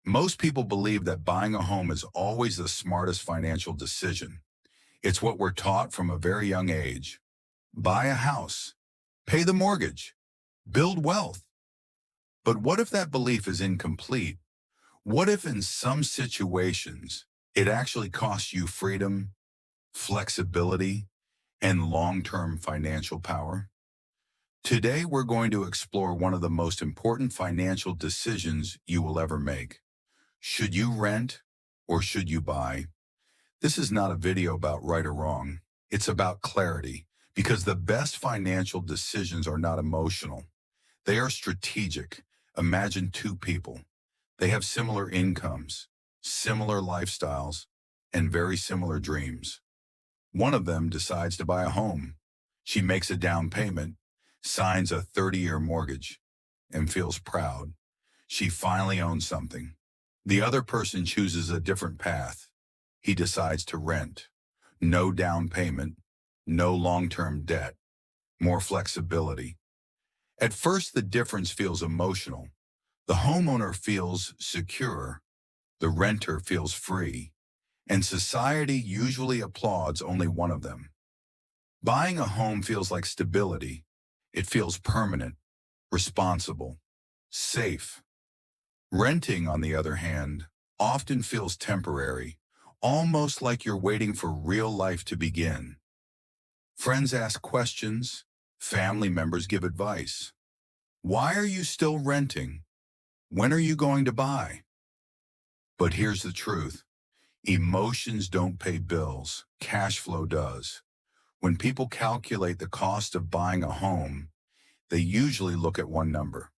Most people believe that buying a home is always the smartest financial decision. It's what we're taught from a very young age. Buy a house, pay the mortgage, build wealth. But what if that belief is incomplete? What if in some situations it actually costs you freedom, flexibility, and long-term financial power? Today, we're going to explore one of the most important financial decisions you will ever make. Should you rent or should you buy? This is not a video about right or wrong. It's about clarity, because the best financial decisions are not emotional. They are strategic. Imagine two people. They have similar incomes, similar lifestyles, and very similar dreams. One of them decides to buy a home. She makes a down payment, signs a 30-year mortgage, and feels proud. She finally owns something. The other person chooses a different path. He decides to rent. No down payment, no long-term debt, more flexibility. At first, the difference feels emotional. The homeowner feels secure, the renter feels free, and society usually applauds only one of them. Buying a home feels like stability. It feels permanent, responsible, safe. Renting, on the other hand, often feels temporary, almost like you're waiting for real life to begin. Friends ask questions, family members give advice. Why are you still renting? When are you going to buy? But here's the truth. Emotions don't pay bills. Cash flow does. When people calculate the cost of buying a home, they usually look at one number,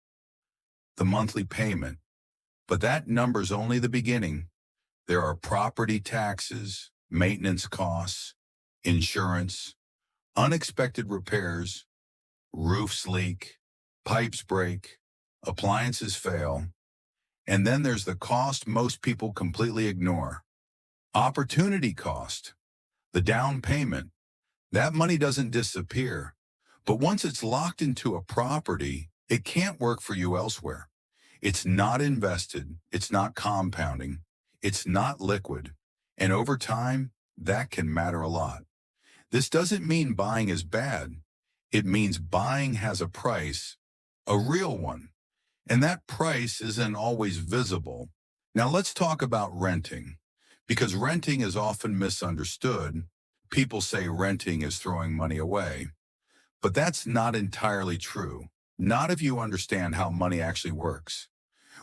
the monthly payment. But that number's only the beginning. There are property taxes, maintenance costs, insurance, unexpected repairs, roofs leak, pipes break, appliances fail, and then there's the cost most people completely ignore. Opportunity cost, the down payment. That money doesn't disappear, but once it's locked into a property, it can't work for you elsewhere. It's not invested, it's not compounding, it's not liquid, and over time, that can matter a lot. This doesn't mean buying is bad. It means buying has a price, a real one, and that price isn't always visible. Now let's talk about renting, because renting is often misunderstood. People say renting is throwing money away, but that's not entirely true. Not if you understand how money actually works.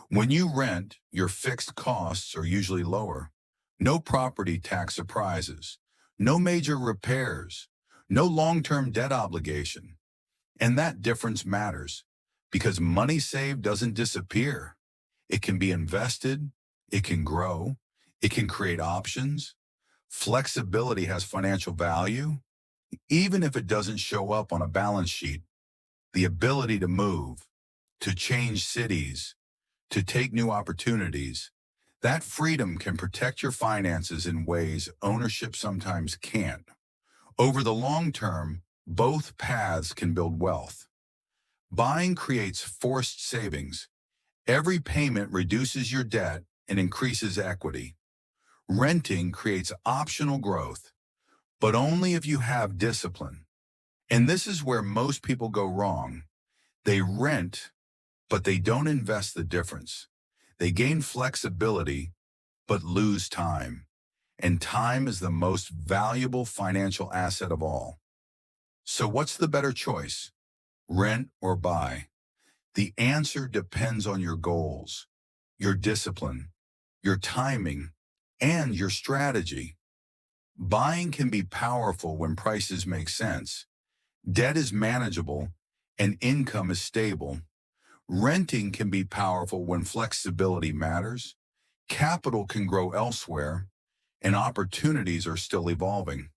When you rent, your fixed costs are usually lower. No property tax surprises, no major repairs, no long-term debt obligation. And that difference matters because money saved doesn't disappear. It can be invested, it can grow, it can create options. Flexibility has financial value, even if it doesn't show up on a balance sheet. The ability to move, to change cities, to take new opportunities, that freedom can protect your finances in ways ownership sometimes can't. Over the long term, both paths can build wealth. Buying creates forced savings. Every payment reduces your debt and increases equity. Renting creates optional growth, but only if you have discipline. And this is where most people go wrong. They rent, but they don't invest the difference. They gain flexibility, but lose time. And time is the most valuable financial asset of all. So what's the better choice? Rent or buy? The answer depends on your goals, your discipline, your timing, and your strategy. Buying can be powerful when prices make sense, debt is manageable, and income is stable. Renting can be powerful when flexibility matters, capital can grow elsewhere, and opportunities are still evolving.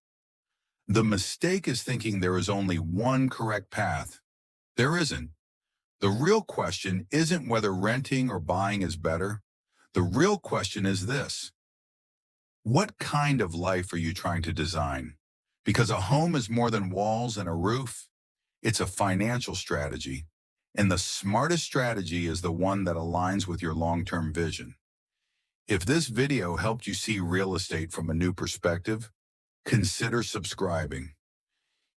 The mistake is thinking there is only one correct path. There isn't. The real question isn't whether renting or buying is better. The real question is this: what kind of life are you trying to design? Because a home is more than walls and a roof. It's a financial strategy. And the smartest strategy is the one that aligns with your long-term vision. If this video helped you see real estate from a new perspective, consider subscribing.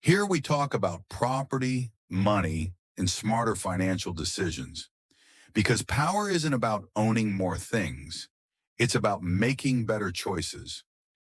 Here we talk about property, money, and smarter financial decisions. Because power isn't about owning more things. It's about making better choices.